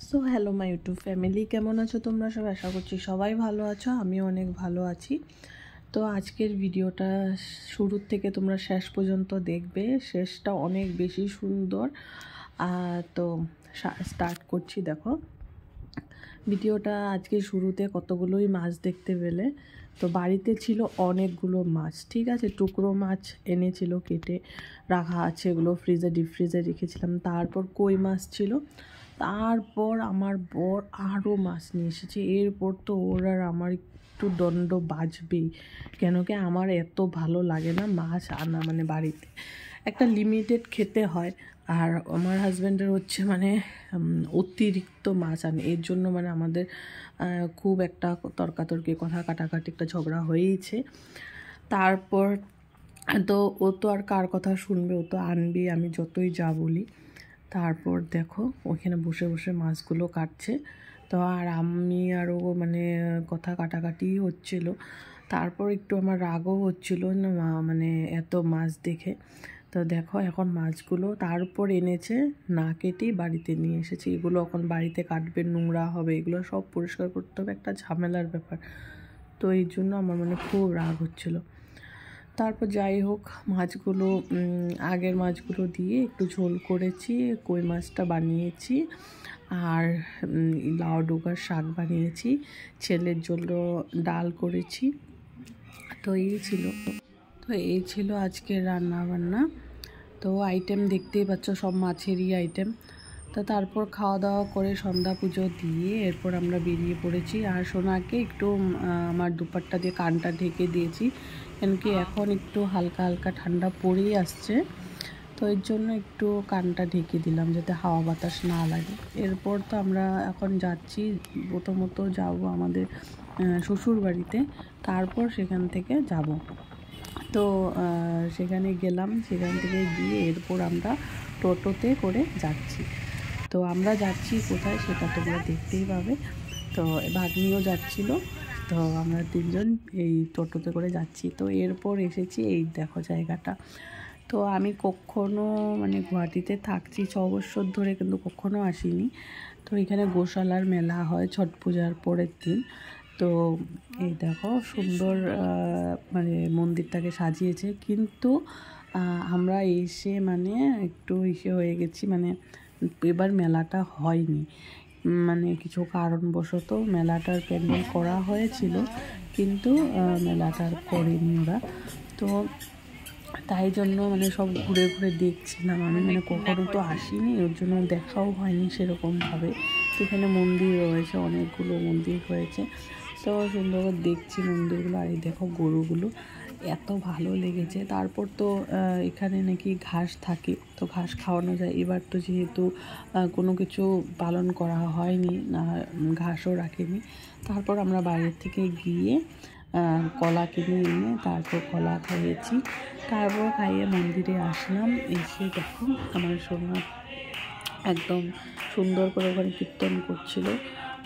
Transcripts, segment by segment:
So hello my YouTube family, কেমন আছো তোমরা সব? আশা করছি সবাই ভালো আছো, আমিও অনেক ভালো আছি। তো আজকের ভিডিওটা শুরুর থেকে তোমরা শেষ পর্যন্ত দেখবে, শেষটা অনেক বেশি সুন্দর। তো স্টার্ট করছি। দেখো ভিডিওটা, আজকে শুরুতে কতগুলোই মাছ দেখতে পেলে। তো বাড়িতে ছিল অনেকগুলো মাছ, ঠিক আছে, টুকরো মাছ এনেছিল, কেটে রাখা আছে, এগুলো ডিপ ফ্রিজে রেখেছিলাম। তারপর কই মাছ ছিল, তারপর আমার বর আরও মাছ নিয়ে এসেছে। এরপর তো ওর আর আমার একটু দণ্ড বাজবেই, কেন কি আমার এত ভালো লাগে না মাছ আনা, মানে বাড়িতে একটা লিমিটেড খেতে হয়। আর আমার হাজব্যান্ডের হচ্ছে মানে অতিরিক্ত মাছ আনে, এর জন্য মানে আমাদের খুব একটা তর্কাতর্কি, কথা কাটাকাটি, একটা ঝগড়া হয়েইছে। তারপর তো ও তো আর কার কথা শুনবে, ও তো আনবি আমি যতই যা বলি। তারপর দেখো ওখানে বসে বসে মাছগুলো কাটছে। তো আর আমি আরও মানে কথা কাটাকাটি হচ্ছিল। তারপর একটু আমার রাগও হচ্ছিল না, মানে এত মাছ দেখে। তো দেখো এখন মাছগুলো তারপর এনেছে, না কেটেই বাড়িতে নিয়ে এসেছে। এগুলো এখন বাড়িতে কাটবে, নোংরা হবে, এগুলো সব পরিষ্কার করতে হবে, একটা ঝামেলার ব্যাপার। তো এই জন্য আমার মানে খুব রাগ হচ্ছিলো। তারপর যাই হোক, মাছগুলো আগের মাছগুলো দিয়ে একটু ঝোল করেছি, কই মাছটা বানিয়েছি, আর লাউ ডোকার শাক বানিয়েছি, ছেলের জন্য ডাল করেছি। তো এই ছিল আজকের রান্না বান্না। তো আইটেম দেখতেই পাচ্ছ, সব মাছেরই আইটেম। তো তারপর খাওয়া দাওয়া করে সন্ধ্যা পুজো দিয়ে এরপর আমরা বেরিয়ে পড়েছি। আর সোনাকে একটু আমার দুপাট্টা দিয়ে কানটা ঢেকে দিয়েছি, কেন কি এখন একটু হালকা হালকা ঠান্ডা পড়েই আসছে। তো এর জন্য একটু কানটা ঢেকে দিলাম যাতে হাওয়া বাতাস না লাগে। এরপর তো আমরা এখন যাচ্ছি, প্রথমত যাব আমাদের শ্বশুর বাড়িতে, তারপর সেখান থেকে যাব। তো সেখানে গেলাম, সেখান থেকে গিয়ে এরপর আমরা টোটোতে করে যাচ্ছি। তো আমরা যাচ্ছি কোথায় সেটা তোমরা দেখতেই পাবে। তো ভাগ্নিও যাচ্ছিল, তো আমরা তিনজন এই টোটোতে করে যাচ্ছি। তো এরপর এসেছি, এই দেখো জায়গাটা। তো আমি কখনো মানে গুয়াহাটিতে থাকছি 6 বছর ধরে, কিন্তু কখনো আসিনি। তো এখানে গোশালার মেলা হয় ছট পূজার পরের দিন। তো এই দেখো সুন্দর মানে মন্দিরটাকে সাজিয়েছে, কিন্তু আমরা এসে মানে একটু হয়ে গেছি, মানে এবার মেলাটা হয়নি, মানে কিছু কারণবশত মেলাটার প্যান্ডেল করা হয়েছিল, কিন্তু মেলাটার করেনি ওরা। তো তাই জন্য মানে সব ঘুরে ঘুরে দেখছিলাম আমি, মানে কখনো তো আসিনি, ওর জন্য দেখাও হয়নি সেরকমভাবে। তো এখানে মন্দির রয়েছে, অনেকগুলো মন্দির হয়েছে, তো সুন্দর দেখছি মন্দিরগুলো। আর এই দেখো গরুগুলো এত ভালো লেগেছে। তারপর তো এখানে নাকি ঘাস থাকে, তো ঘাস খাওয়ানো যায়। এবার তো যেহেতু কোনো কিছু পালন করা হয়নি, না ঘাসও রাখেনি। তারপর আমরা বাইরের থেকে গিয়ে কলা কিনে এনে তারপর কলা খাইয়েছি। তারপর খাইয়ে মন্দিরে আসলাম। এসে দেখো আমার সোনা একদম সুন্দর করে ওখানে কীর্তন করছিল।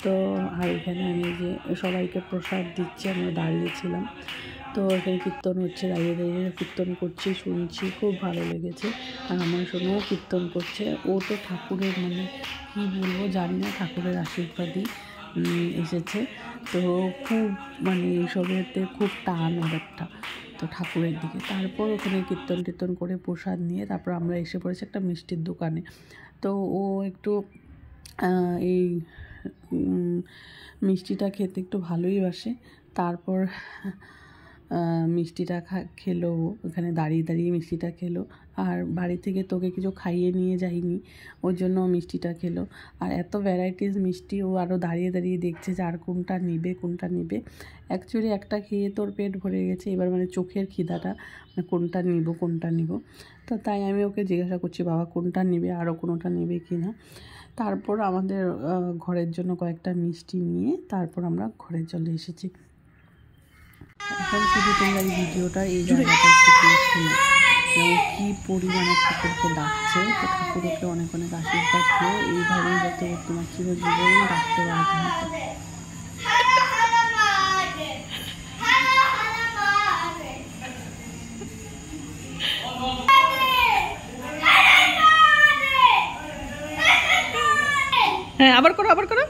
তো আর এখানে আমি যে সবাইকে প্রসাদ দিচ্ছি, আমরা দাঁড়িয়েছিলাম। তো এখানে কীর্তন হচ্ছে, দাঁড়িয়ে দাঁড়িয়ে কীর্তন করছি, শুনছি, খুব ভালো লেগেছে। আর আমার সোনাও কীর্তন করছে। ও তো ঠাকুরের মানে কী বলবো জানি না, ঠাকুরের আশীর্বাদই এসেছে। তো খুব মানে এইসবেতে খুব টান ওর একটা, তো ঠাকুরের দিকে। তারপর ওখানে কীর্তন করে প্রসাদ নিয়ে তারপর আমরা এসে পড়েছি একটা মিষ্টির দোকানে। তো ও একটু এই মিষ্টিটা খেতে একটু ভালোই বাসে। তারপর মিষ্টিটা খেলো, ওখানে দাঁড়িয়ে দাঁড়িয়ে মিষ্টিটা খেলো। আর বাড়ি থেকে তোকে কিছু খাইয়ে নিয়ে যাইনি, ওর জন্য মিষ্টিটা খেলো। আর এত ভ্যারাইটিস মিষ্টি, ও আরও দাঁড়িয়ে দাঁড়িয়ে দেখছে যে আর কোনটা নিবে। অ্যাকচুয়ালি একটা খেয়ে তোর পেট ভরে গেছে, এবার মানে চোখের খিদাটা, মানে কোনটা নিব। তো তাই আমি ওকে জিজ্ঞাসা করছি, বাবা কোনটা নেবে, আরও কোনোটা নেবে কি না। তারপর আমাদের ঘরের জন্য কয়েকটা মিষ্টি নিয়ে তারপর আমরা ঘরে চলে এসেছি। এখন শুধু তোমরা এই ভিডিওটা, এই জায়গাটা একটু শুনো, কী পরিমাণে ঠাকুরকে ডাকছে। তো ঠাকুরকে অনেক অনেক আশীর্বাদ দিও, এইভাবেই যাতে তোমার চিরজীবন ডাকতে পারে তোমাকে। হ্যাঁ আবার করো আবার করো।